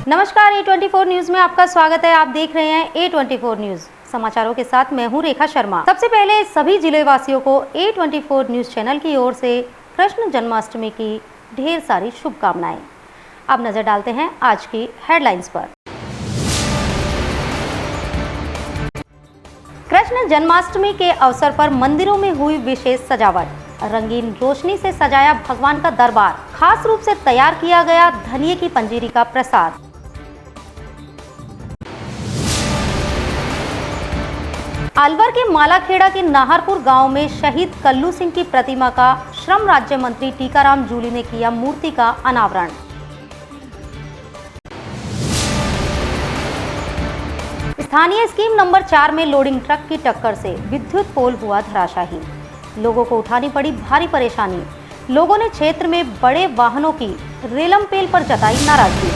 नमस्कार, A24 news में आपका स्वागत है। आप देख रहे हैं A24 न्यूज। समाचारों के साथ मैं हूं रेखा शर्मा। सबसे पहले सभी जिले वासियों को A24 न्यूज चैनल की ओर से कृष्ण जन्माष्टमी की ढेर सारी शुभकामनाएं। अब नजर डालते हैं आज की हेडलाइंस पर। कृष्ण जन्माष्टमी के अवसर पर मंदिरों में हुई विशेष सजावट। रंगीन रोशनी से सजाया भगवान का दरबार। खास रूप से तैयार किया गया धनिये की पंजीरी का प्रसाद। अलवर के मालाखेड़ा के नाहरपुर गांव में शहीद कल्लू सिंह की प्रतिमा का श्रम राज्य मंत्री टीकाराम जूली ने किया मूर्ति का अनावरण। स्थानीय स्कीम नंबर 4 में लोडिंग ट्रक की टक्कर से विद्युत पोल हुआ धराशायी। लोगों को उठानी पड़ी भारी परेशानी। लोगों ने क्षेत्र में बड़े वाहनों की रेलमपेल पर जताई नाराजगी।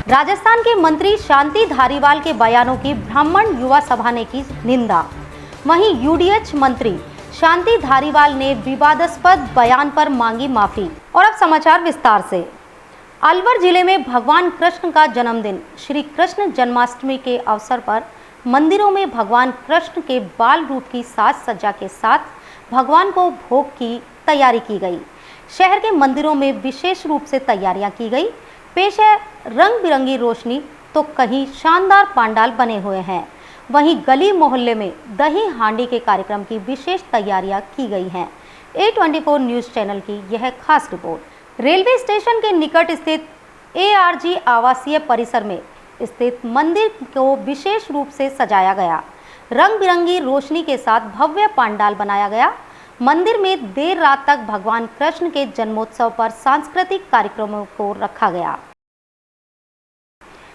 राजस्थान के मंत्री शांति धारीवाल के बयानों की ब्राह्मण युवा सभा ने की निंदा। वहीं यूडीएच मंत्री शांति धारीवाल ने विवादास्पद बयान पर मांगी माफी। और अब समाचार विस्तार से। अलवर जिले में भगवान कृष्ण का जन्मदिन श्री कृष्ण जन्माष्टमी के अवसर पर मंदिरों में भगवान कृष्ण के बाल रूप की साज सज्जा के साथ भगवान को भोग की तैयारी की गई। शहर के मंदिरों में विशेष रूप से तैयारियां की गई। पेश है रंग बिरंगी रोशनी तो कहीं शानदार पंडाल बने हुए हैं। वहीं गली मोहल्ले में दही हांडी के कार्यक्रम की विशेष तैयारियां की गई हैं। A24 न्यूज चैनल की यह खास रिपोर्ट। रेलवे स्टेशन के निकट स्थित ARG आवासीय परिसर में स्थित मंदिर को विशेष रूप से सजाया गया। रंग बिरंगी रोशनी के साथ भव्य पंडाल बनाया गया। मंदिर में देर रात तक भगवान कृष्ण के जन्मोत्सव पर सांस्कृतिक कार्यक्रमों को रखा गया।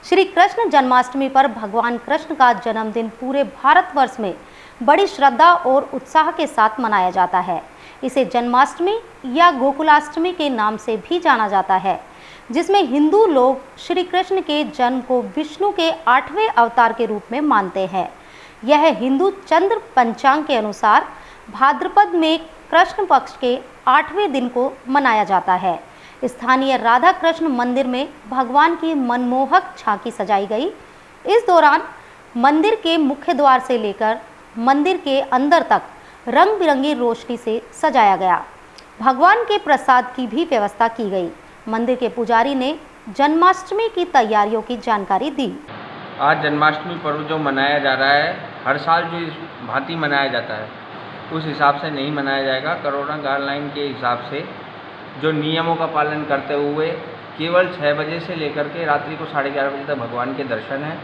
श्री कृष्ण जन्माष्टमी पर भगवान कृष्ण का जन्मदिन पूरे भारतवर्ष में बड़ी श्रद्धा और उत्साह के साथ मनाया जाता है। इसे जन्माष्टमी या गोकुलाष्टमी के नाम से भी जाना जाता है, जिसमें हिंदू लोग श्री कृष्ण के जन्म को विष्णु के 8वें अवतार के रूप में मानते हैं। यह हिंदू चंद्र पंचांग के अनुसार भाद्रपद में कृष्ण पक्ष के 8वें दिन को मनाया जाता है। स्थानीय राधा कृष्ण मंदिर में भगवान की मनमोहक झांकी सजाई गई। इस दौरान मंदिर के मुख्य द्वार से लेकर मंदिर के अंदर तक रंग बिरंगी रोशनी से सजाया गया। भगवान के प्रसाद की भी व्यवस्था की गई। मंदिर के पुजारी ने जन्माष्टमी की तैयारियों की जानकारी दी। आज जन्माष्टमी पर्व जो मनाया जा रहा है, हर साल जो इस भांति मनाया जाता है उस हिसाब से नहीं मनाया जाएगा। कोरोना गाइडलाइन के हिसाब से जो नियमों का पालन करते हुए केवल 6 बजे से लेकर के रात्रि को 11:30 बजे तक भगवान के दर्शन है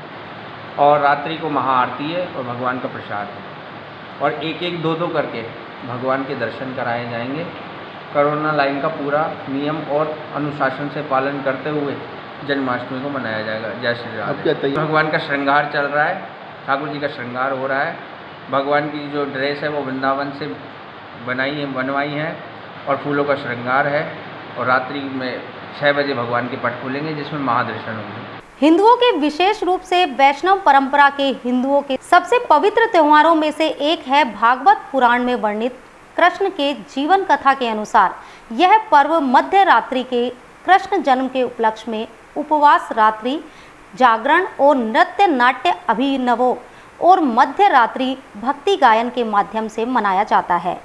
और रात्रि को महाआरती है और भगवान का प्रसाद है और एक 2 करके भगवान के दर्शन कराए जाएंगे। कोरोना लाइन का पूरा नियम और अनुशासन से पालन करते हुए जन्माष्टमी को मनाया जाएगा। जय श्री राम। भगवान का श्रृंगार चल रहा है, ठाकुर जी का श्रृंगार हो रहा है। भगवान की जो ड्रेस है वो वृंदावन से बनवाई है और फूलों का श्रृंगार है और रात्रि में 6 बजे भगवान के पट खुलेंगे जिसमें महादर्शन होंगे। हिंदुओं के विशेष रूप से वैष्णव परंपरा के हिंदुओं के सबसे पवित्र त्योहारों में से एक है। भागवत पुराण में वर्णित कृष्ण के जीवन कथा के अनुसार यह पर्व मध्य रात्रि के कृष्ण जन्म के उपलक्ष्य में उपवास रात्रि जागरण और नृत्य नाट्य अभिनवों और मध्य रात्रि भक्ति गायन के माध्यम से मनाया जाता है।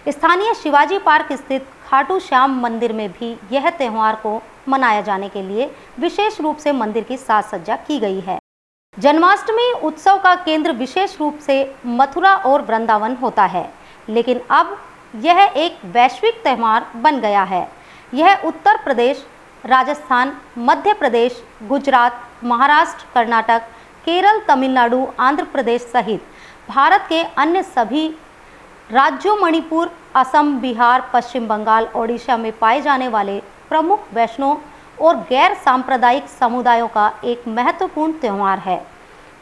स्थानीय शिवाजी पार्क स्थित खाटू श्याम मंदिर में भी यह त्योहार को मनाया जाने के लिए विशेष रूप से मंदिर की साज सज्जा की गई है। जन्माष्टमी उत्सव का केंद्र विशेष रूप से मथुरा और वृंदावन होता है, लेकिन अब यह एक वैश्विक त्योहार बन गया है। यह उत्तर प्रदेश, राजस्थान, मध्य प्रदेश, गुजरात, महाराष्ट्र, कर्नाटक, केरल, तमिलनाडु, आंध्र प्रदेश सहित भारत के अन्य सभी राज्यों, मणिपुर, असम, बिहार, पश्चिम बंगाल, ओडिशा में पाए जाने वाले प्रमुख वैष्णव और गैर सांप्रदायिक समुदायों का एक महत्वपूर्ण त्योहार है।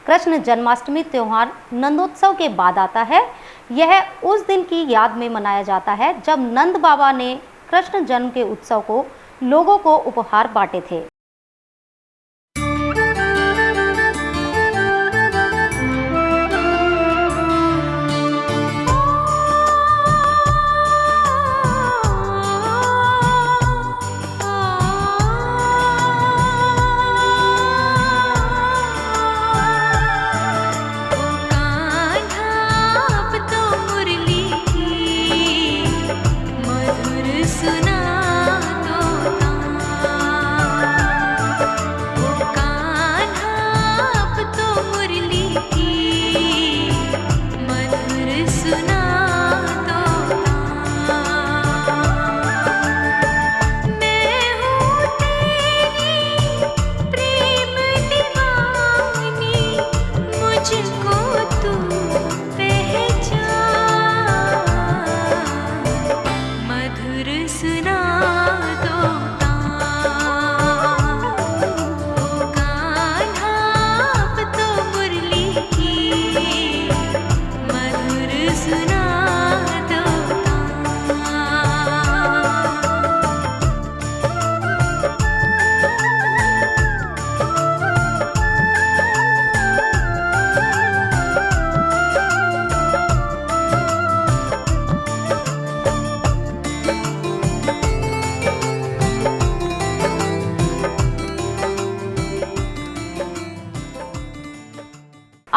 कृष्ण जन्माष्टमी त्योहार नंदोत्सव के बाद आता है। यह उस दिन की याद में मनाया जाता है जब नंद बाबा ने कृष्ण जन्म के उत्सव को लोगों को उपहार बांटे थे।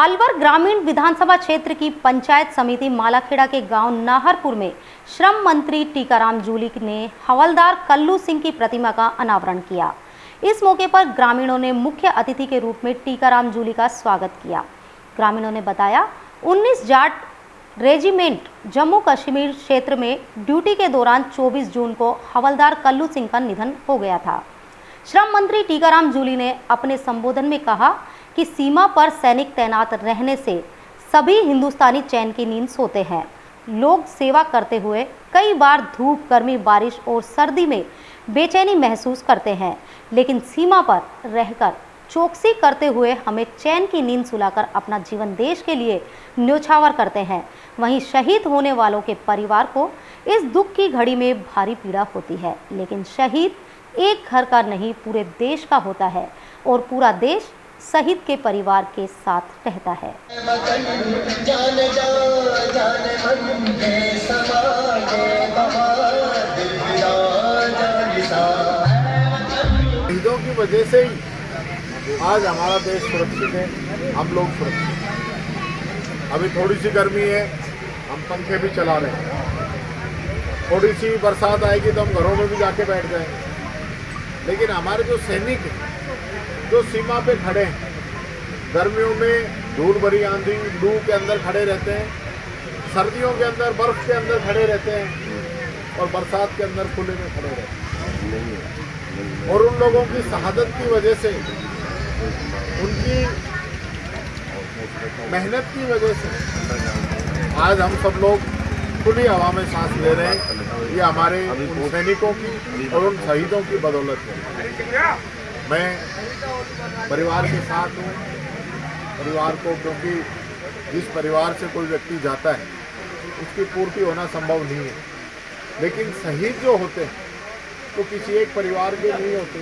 अलवर ग्रामीण विधानसभा क्षेत्र की पंचायत समिति मालाखेड़ा के गांव नाहरपुर में श्रम मंत्री टीकाराम जूली ने हवलदार कल्लू सिंह की प्रतिमा का अनावरण किया। इस मौके पर ग्रामीणों ने मुख्य अतिथि के रूप में टीकाराम जूली का स्वागत किया। ग्रामीणों ने बताया 19 जाट रेजिमेंट जम्मू कश्मीर क्षेत्र में ड्यूटी के दौरान 24 जून को हवलदार कल्लू सिंह का निधन हो गया था। श्रम मंत्री टीकाराम जूली ने अपने संबोधन में कहा कि सीमा पर सैनिक तैनात रहने से सभी हिंदुस्तानी चैन की नींद सोते हैं। लोग सेवा करते हुए कई बार धूप, गर्मी, बारिश और सर्दी में बेचैनी महसूस करते हैं, लेकिन सीमा पर रहकर चौकसी करते हुए हमें चैन की नींद सुलाकर अपना जीवन देश के लिए न्योछावर करते हैं। वहीं शहीद होने वालों के परिवार को इस दुख की घड़ी में भारी पीड़ा होती है, लेकिन शहीद एक घर का नहीं पूरे देश का होता है और पूरा देश शहीद के परिवार के साथ रहता है। शहीदों की वजह से ही आज हमारा देश सुरक्षित है, हम लोग सुरक्षित हैं। अभी थोड़ी सी गर्मी है, हम पंखे भी चला रहे हैं। थोड़ी सी बरसात आएगी तो हम घरों में भी जाके बैठ जाएंगे। लेकिन हमारे जो सैनिक हैं, जो सीमा पे खड़े हैं, गर्मियों में धूल भरी आंधी लू के अंदर खड़े रहते हैं, सर्दियों के अंदर बर्फ के अंदर खड़े रहते हैं और बरसात के अंदर खुले में खड़े रहते हैं। और उन लोगों की शहादत की वजह से, उनकी मेहनत की वजह से आज हम सब लोग खुली हवा में सांस ले रहे हैं। ये हमारे उन सैनिकों की और उन शहीदों की बदौलत है। मैं परिवार के साथ हूँ। परिवार को, क्योंकि जिस परिवार से कोई व्यक्ति जाता है उसकी पूर्ति होना संभव नहीं है, लेकिन शहीद जो होते हैं तो किसी एक परिवार के नहीं होते,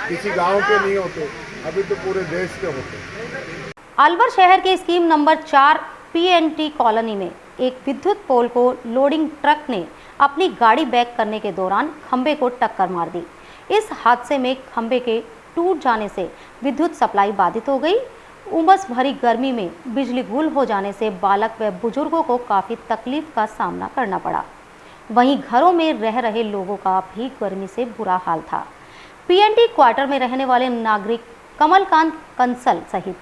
किसी गांव के नहीं होते, अभी तो पूरे देश के होते हैं। अलवर शहर के स्कीम नंबर 4 PNT कॉलोनी में एक विद्युत पोल को लोडिंग ट्रक ने अपनी गाड़ी बैक करने के दौरान खंबे को टक्कर मार दी। इस हादसे में खंबे के टूट जाने से विद्युत सप्लाई बाधित हो गई। उमस भरी गर्मी में बिजली गुल हो जाने से बालक व बुजुर्गों को काफ़ी तकलीफ का सामना करना पड़ा। वहीं घरों में रह रहे लोगों का भी गर्मी से बुरा हाल था। PNT क्वार्टर में रहने वाले नागरिक कमलकांत कंसल सहित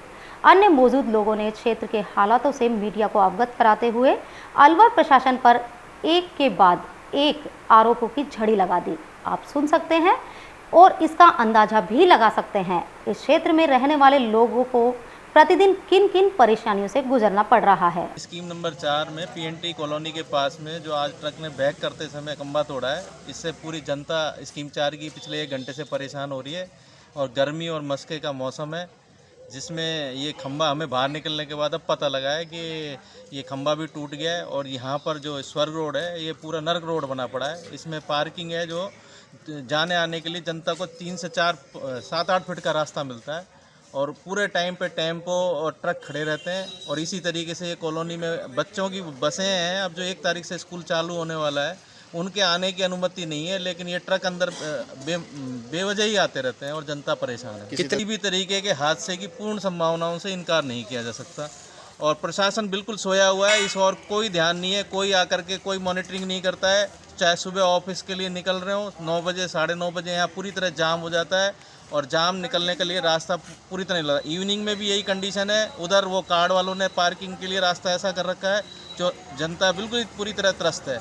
अन्य मौजूद लोगों ने क्षेत्र के हालातों से मीडिया को अवगत कराते हुए अलवर प्रशासन पर एक के बाद एक आरोपों की झड़ी लगा दी। आप सुन सकते हैं और इसका अंदाजा भी लगा सकते हैं इस क्षेत्र में रहने वाले लोगों को प्रतिदिन किन किन परेशानियों से गुजरना पड़ रहा है। स्कीम नंबर 4 में PNT कॉलोनी के पास में जो आज ट्रक ने बैक करते समय खंबा तोड़ा है, इससे पूरी जनता स्कीम 4 की पिछले 1 घंटे से परेशान हो रही है। और गर्मी और मस्के का मौसम है, जिसमें ये खंबा हमें बाहर निकलने के बाद अब पता लगा है कि ये खंबा भी टूट गया है। और यहाँ पर जो स्वर्ग रोड है, ये पूरा नर्क रोड बना पड़ा है। इसमें पार्किंग है, जो जाने आने के लिए जनता को 3 से 4 7-8 फीट का रास्ता मिलता है। और पूरे टाइम पे टेम्पो और ट्रक खड़े रहते हैं। और इसी तरीके से ये कॉलोनी में बच्चों की बसें हैं, अब जो 1 तारीख से स्कूल चालू होने वाला है, उनके आने की अनुमति नहीं है, लेकिन ये ट्रक अंदर बेवजह ही आते रहते हैं और जनता परेशान है। किसी भी तरीके के हादसे की पूर्ण संभावनाओं से इनकार नहीं किया जा सकता। और प्रशासन बिल्कुल सोया हुआ है, इस और कोई ध्यान नहीं है, कोई आकर के कोई मॉनिटरिंग नहीं करता है। चाहे सुबह ऑफिस के लिए निकल रहे हो 9 बजे 9:30 बजे यहाँ पूरी तरह जाम हो जाता है और जाम निकलने के लिए रास्ता पूरी तरह लगा। इवनिंग में भी यही कंडीशन है। उधर वो कार्ड वालों ने पार्किंग के लिए रास्ता ऐसा कर रखा है जो जनता बिल्कुल पूरी तरह त्रस्त है।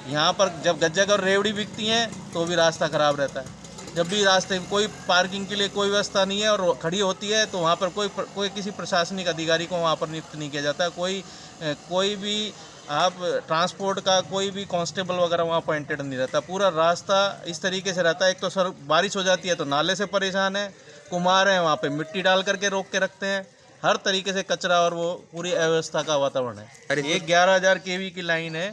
यहाँ पर जब गज्जक और रेवड़ी बिकती हैं तो भी रास्ता ख़राब रहता है। जब भी रास्ते कोई पार्किंग के लिए कोई व्यवस्था नहीं है और खड़ी होती है तो वहाँ पर कोई किसी प्रशासनिक अधिकारी को वहाँ पर नियुक्त नहीं किया जाता। कोई भी आप ट्रांसपोर्ट का कोई भी कांस्टेबल वगैरह वहाँ अपॉइंटेड नहीं रहता। पूरा रास्ता इस तरीके से रहता है। एक तो सर बारिश हो जाती है तो नाले से परेशान है, कुम्हार हैं वहाँ पे मिट्टी डाल करके रोक के रखते हैं। हर तरीके से कचरा और वो पूरी अव्यवस्था का वातावरण है। एक 11,000 kV की लाइन है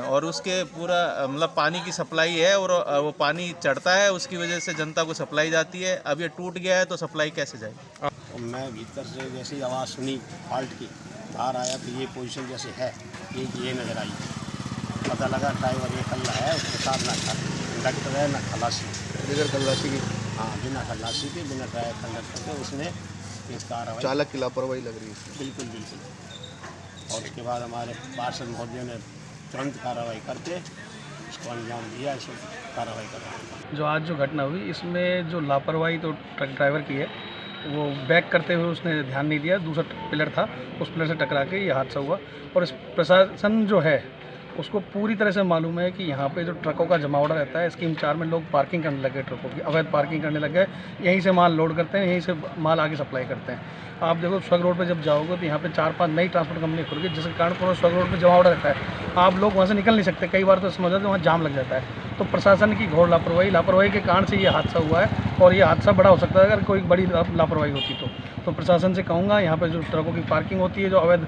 और उसके पूरा मतलब पानी की सप्लाई है और वो पानी चढ़ता है, उसकी वजह से जनता को सप्लाई जाती है। अब ये टूट गया है तो सप्लाई कैसे जाएगी। मैं भीतर से जैसी आवाज़ सुनी फॉल्ट की, बाहर आया तो ये पोजीशन जैसे है ये नज़र आई। पता लगा ड्राइवर ये कल्ला है, उसके साथ ना कंडक्टर है ना खलासी। बगैर खलासी की, हाँ बिना खलासी के बिना कंडक्टर के उसने तेज कार्रवाई। चालक की लापरवाही लग रही है इसमें। बिल्कुल बिल्कुल। और उसके बाद हमारे पार्षद महोदय ने तुरंत कार्रवाई करके इसको अंजाम दिया, इसको कार्रवाई करा। जो आज जो घटना हुई इसमें जो लापरवाही तो ट्रक ड्राइवर की है, वो बैक करते हुए उसने ध्यान नहीं दिया, दूसरा पिलर था उस पिलर से टकरा के ये हादसा हुआ। और इस प्रशासन जो है उसको पूरी तरह से मालूम है कि यहाँ पे जो ट्रकों का जमावड़ा रहता है, स्कीम 4 में लोग पार्किंग करने लगे, ट्रकों की अवैध पार्किंग करने लग गए, यहीं से माल लोड करते हैं, यहीं से माल आगे सप्लाई करते हैं। आप देखो स्वर्ग रोड पे जब जाओगे तो यहाँ पे 4-5 नई ट्रांसपोर्ट कंपनी खुल गई, जिसके कारण पूरा स्वर्ग रोड पे जमावड़ा रहता है, आप लोग वहाँ से निकल नहीं सकते। कई बार तो समझ जाते वहाँ जाम लग जाता है। तो प्रशासन की घोर लापरवाही के कारण से ये हादसा हुआ है, और ये हादसा बड़ा हो सकता है अगर कोई बड़ी लापरवाही होती तो प्रशासन से कहूँगा यहाँ पे जो ट्रकों की पार्किंग होती है, जो अवैध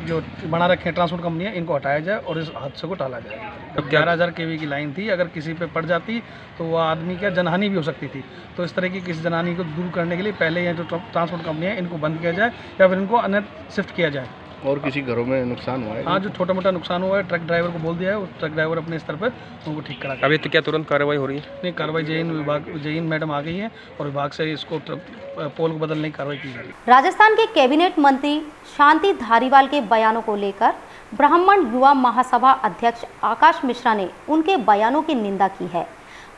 जो बना रखे हैं ट्रांसपोर्ट कंपनियाँ, इनको हटाया जाए और इस हादसे को टाला जाए। 11,000 kV की लाइन थी, अगर किसी पे पड़ जाती तो वह आदमी क्या जनहानि भी हो सकती थी। तो इस तरह की किसी जनहानि को दूर करने के लिए पहले ये जो ट्रांसपोर्ट कंपनियाँ इनको बंद किया जाए या फिर इनको अन्यत्र शिफ्ट किया जाए। और किसी घरों में नुकसान हुआ है? हाँ, जो छोटा मोटा नुकसान हुआ है ट्रक ड्राइवर को बोल दिया है, ट्रक ड्राइवर अपने स्तर पर उनको ठीक करा। अभी तो क्या तुरंत कार्रवाई हो रही है? नहीं, कार्रवाई जेईन मैडम आ गई है और विभाग से इसको पोल को बदलने की कार्रवाई की जा रही है। राजस्थान के कैबिनेट मंत्री शांति धारीवाल के बयानों को लेकर ब्राह्मण युवा महासभा अध्यक्ष आकाश मिश्रा ने उनके बयानों की निंदा की है।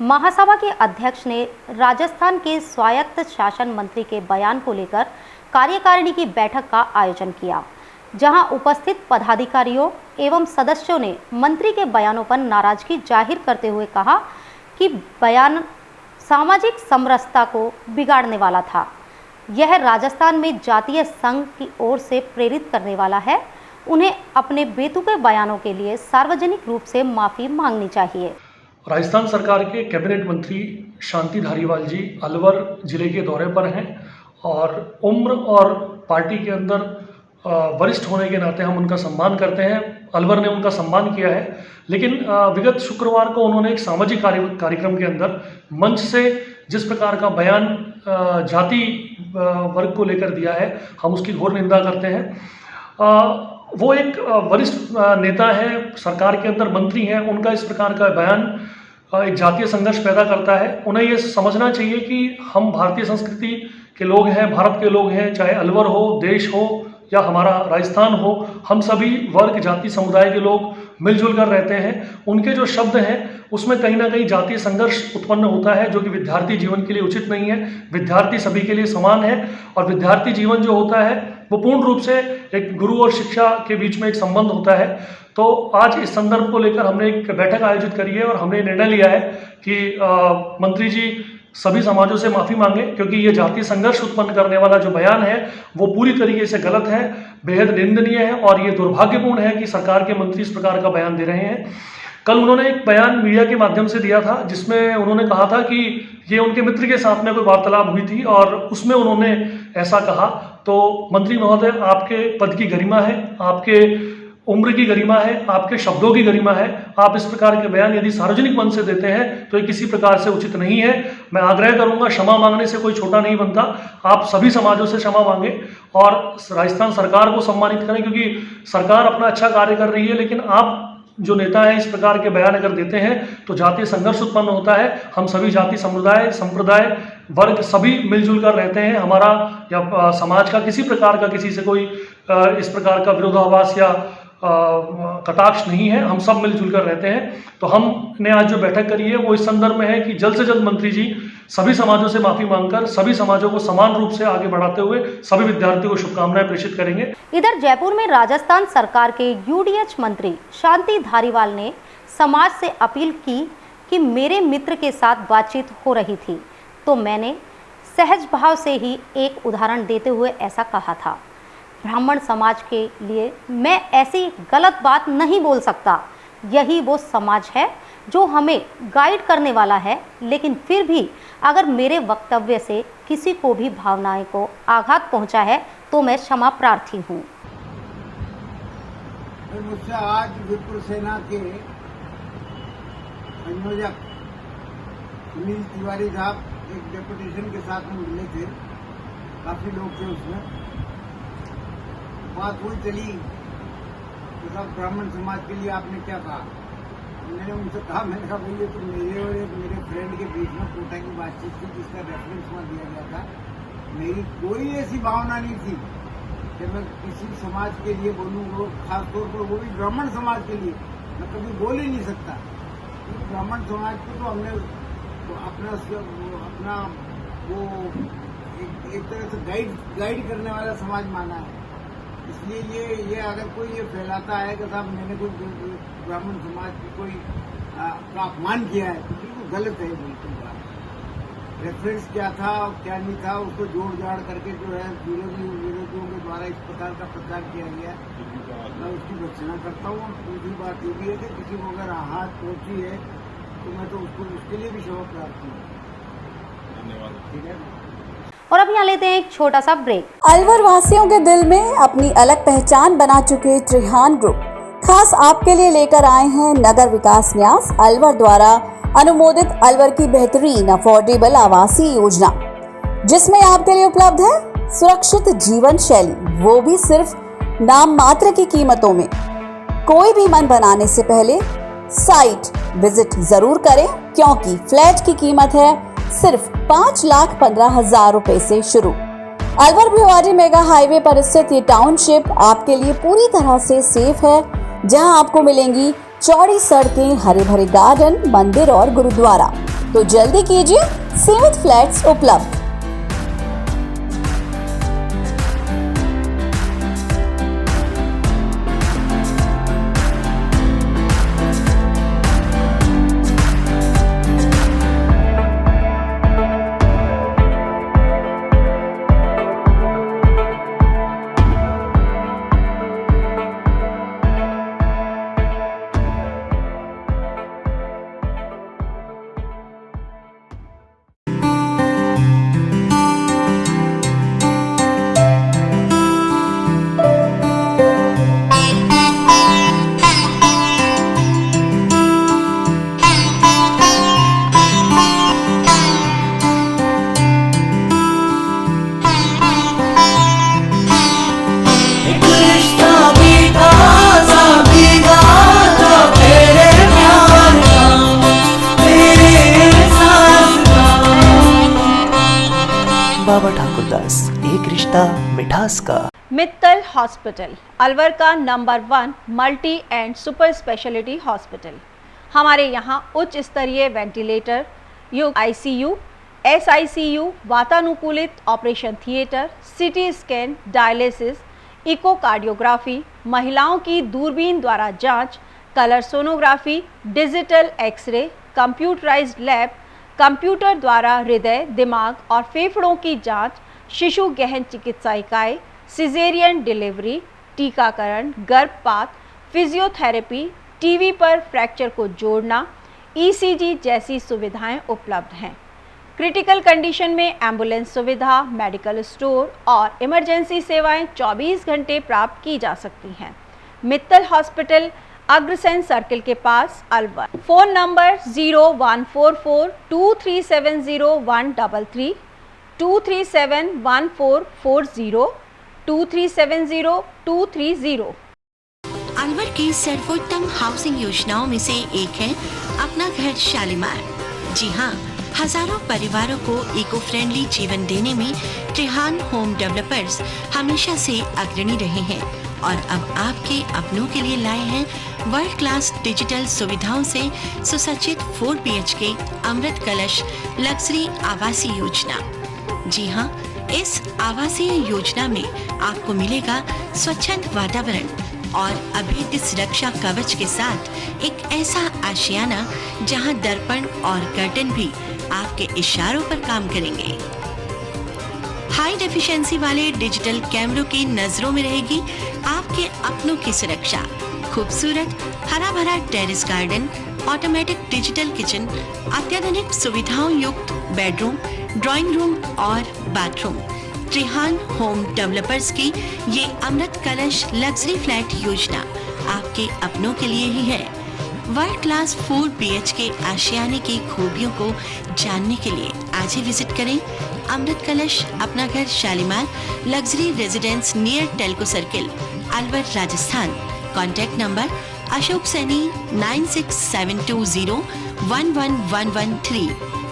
महासभा के अध्यक्ष ने राजस्थान के स्वायत्त शासन मंत्री के बयान को लेकर कार्यकारिणी की बैठक का आयोजन किया, जहां उपस्थित पदाधिकारियों एवं सदस्यों ने मंत्री के बयानों पर नाराजगी जाहिर करते हुए कहा कि बयान सामाजिक समरसता को बिगाड़ने वाला था। यह राजस्थान में जातीय संघ की ओर से प्रेरित करने वाला है। उन्हें अपने बेतुके बयानों के लिए सार्वजनिक रूप से माफी मांगनी चाहिए। राजस्थान सरकार के कैबिनेट मंत्री शांति धारीवाल जी अलवर जिले के दौरे पर हैं और उम्र और पार्टी के अंदर वरिष्ठ होने के नाते हम उनका सम्मान करते हैं। अलवर ने उनका सम्मान किया है, लेकिन विगत शुक्रवार को उन्होंने एक सामाजिक कार्यक्रम के अंदर मंच से जिस प्रकार का बयान जाति वर्ग को लेकर दिया है, हम उसकी घोर निंदा करते हैं। वो एक वरिष्ठ नेता है, सरकार के अंदर मंत्री हैं, उनका इस प्रकार का बयान एक जातीय संघर्ष पैदा करता है। उन्हें ये समझना चाहिए कि हम भारतीय संस्कृति के लोग हैं, भारत के लोग हैं, चाहे अलवर हो, देश हो या हमारा राजस्थान हो, हम सभी वर्ग जाति समुदाय के लोग मिलजुल कर रहते हैं। उनके जो शब्द हैं उसमें कहीं ना कहीं जातीय संघर्ष उत्पन्न होता है, जो कि विद्यार्थी जीवन के लिए उचित नहीं है। विद्यार्थी सभी के लिए समान है और विद्यार्थी जीवन जो होता है वो पूर्ण रूप से एक गुरु और शिक्षा के बीच में एक संबंध होता है। तो आज इस संदर्भ को लेकर हमने एक बैठक आयोजित करी है और हमने निर्णय लिया है कि मंत्री जी सभी समाजों से माफ़ी मांगे, क्योंकि ये जातीय संघर्ष उत्पन्न करने वाला जो बयान है वो पूरी तरीके से गलत है, बेहद निंदनीय है और ये दुर्भाग्यपूर्ण है कि सरकार के मंत्री इस प्रकार का बयान दे रहे हैं। कल उन्होंने एक बयान मीडिया के माध्यम से दिया था, जिसमें उन्होंने कहा था कि ये उनके मित्र के साथ में कोई वार्तालाप हुई थी और उसमें उन्होंने ऐसा कहा। तो मंत्री महोदय, आपके पद की गरिमा है, आपके उम्र की गरिमा है, आपके शब्दों की गरिमा है। आप इस प्रकार के बयान यदि सार्वजनिक मंच से देते हैं तो ये किसी प्रकार से उचित नहीं है। मैं आग्रह करूंगा, क्षमा मांगने से कोई छोटा नहीं बनता। आप सभी समाजों से क्षमा मांगे और राजस्थान सरकार को सम्मानित करें, क्योंकि सरकार अपना अच्छा कार्य कर रही है, लेकिन आप जो नेता हैं इस प्रकार के बयान अगर देते हैं तो जातीय संघर्ष उत्पन्न होता है। हम सभी जाति समुदाय संप्रदाय वर्ग सभी मिलजुल कर रहते हैं। हमारा या समाज का किसी प्रकार का किसी से कोई इस प्रकार का विरोधाभास या कटाक्ष नहीं है, हम सब मिलजुल कर रहते हैं। तो हमने आज जो बैठक करी है वो इस संदर्भ में है कि जल्द से जल्द मंत्री जी सभी समाजों से माफी मांगकर सभी समाजों को समान रूप से आगे बढ़ाते हुए सभी विद्यार्थियों को शुभकामनाएं प्रेषित करेंगे। इधर जयपुर में राजस्थान सरकार के यूडीएच मंत्री शांति धारीवाल ने समाज से अपील की कि मेरे मित्र के साथ बातचीत हो रही थी तो मैंने सहज भाव से ही एक उदाहरण देते हुए ऐसा कहा था। ब्राह्मण समाज के लिए मैं ऐसी गलत बात नहीं बोल सकता। यही वो समाज है जो हमें गाइड करने वाला है, लेकिन फिर भी अगर मेरे वक्तव्य से किसी को भी भावनाएं को आघात पहुंचा है तो मैं क्षमा प्रार्थी हूं। मुझसे आज विप्र सेना के संयोजक सुनील तिवारी साहब एक डेपुटेशन के साथ में मिले थे, काफी लोग थे उसमें। बात हुई चली तो सब ब्राह्मण समाज के लिए आपने क्या कहा। मैंने उनसे कहा, मैंने कहा भैया तो मेरे और एक मेरे फ्रेंड के बीच में कोटा की बातचीत थी जिसका रेफरेंस वहाँ दिया गया था। मेरी कोई ऐसी भावना नहीं थी कि मैं किसी समाज के लिए बोलूँ, वो खासतौर पर वो भी ब्राह्मण समाज के लिए मैं कभी बोल ही नहीं सकता। ब्राह्मण समाज को तो हमने तो अपना वो एक तरह से गाइड करने वाला समाज माना है। इसलिए ये अगर कोई ये फैलाता है कि साहब मैंने कोई ब्राह्मण समाज की कोई का अपमान किया है, तो बिल्कुल गलत है। बिल्कुल बात रेफरेंस क्या था और क्या नहीं था उसको जोड़ जाड़ करके जो है विरोधियों के द्वारा इस प्रकार का प्रचार किया गया, मैं उसकी भर्त्सना करता हूँ। दूसरी बात ये भी है कि किसी को अगर आहत पहुंची है तो मैं तो उसके लिए भी क्षमा प्रार्थी हूँ। धन्यवाद। ठीक है। और अब यहाँ लेते हैं एक छोटा सा ब्रेक। अलवर वासियों के दिल में अपनी अलग पहचान बना चुके त्रिहान ग्रुप खास आपके लिए लेकर आए हैं नगर विकास न्यास अलवर द्वारा अनुमोदित अलवर की बेहतरीन अफोर्डेबल आवासीय योजना, जिसमें आपके लिए उपलब्ध है सुरक्षित जीवन शैली, वो भी सिर्फ नाम मात्र की कीमतों में। कोई भी मन बनाने से पहले साइट विजिट जरूर करें, क्योंकि फ्लैट की कीमत है सिर्फ 5,15,000 रुपए से शुरू। अलवर भिवाड़ी मेगा हाईवे पर स्थित ये टाउनशिप आपके लिए पूरी तरह से सेफ है, जहां आपको मिलेंगी चौड़ी सड़कें, हरे भरे गार्डन, मंदिर और गुरुद्वारा। तो जल्दी कीजिए, सीमित फ्लैट्स उपलब्ध। बाबा ठाकुरदास, एक रिश्ता मिठास का। मित्तल हॉस्पिटल अलवर का number 1 multi and super speciality hospital. हमारे यहाँ उच्च स्तरीय वेंटिलेटर युक्त ICU, SICU, वातानुकूलित operation theatre, CT scan, dialysis, echocardiography, महिलाओं की दूरबीन द्वारा जांच, colour sonography, digital x ray, computerised lab, computer द्वारा हृदय, दिमाग और फेफड़ों की जांच, शिशु गहन चिकित्सा इकाई, सिजेरियन डिलीवरी, टीकाकरण, गर्भपात, फिजियोथेरेपी, टीवी पर फ्रैक्चर को जोड़ना, ECG जैसी सुविधाएं उपलब्ध हैं। क्रिटिकल कंडीशन में एम्बुलेंस सुविधा, मेडिकल स्टोर और इमरजेंसी सेवाएं 24 घंटे प्राप्त की जा सकती हैं। मित्तल हॉस्पिटल अग्रसेन सर्किल के पास अलवर। Phone number 01442370 2371440 2370230। अलवर की सर्वोत्तम हाउसिंग योजनाओं में से एक है अपना घर शालीमार। जी हाँ, हजारों परिवारों को इको फ्रेंडली जीवन देने में त्रिहान होम डेवलपर्स हमेशा से अग्रणी रहे हैं और अब आपके अपनों के लिए लाए हैं वर्ल्ड क्लास डिजिटल सुविधाओं से सुसज्जित 4 BHK अमृत कलश लग्जरी आवासीय योजना। जी हाँ, इस आवासीय योजना में आपको मिलेगा स्वच्छंद वातावरण और अभेद्य सुरक्षा कवच के साथ एक ऐसा आशियाना जहां दर्पण और कर्टन भी आपके इशारों पर काम करेंगे। हाई डेफिशिएंसी वाले डिजिटल कैमरों की नजरों में रहेगी आपके अपनों की सुरक्षा। खूबसूरत हरा भरा terrace garden, automatic digital kitchen, अत्याधुनिक सुविधाओं युक्त बेडरूम, ड्राइंग रूम और बाथरूम। त्रिहान होम डेवलपर्स की ये अमृत कलश लग्जरी फ्लैट योजना आपके अपनों के लिए ही है। वर्ल्ड क्लास 4 BHK आशियाने की खूबियों को जानने के लिए आज ही विजिट करें अमृत कलश अपना घर Shalimar luxury residence near Telco circle Alwar Rajasthan. Contact number Ashok Saini 9672011113।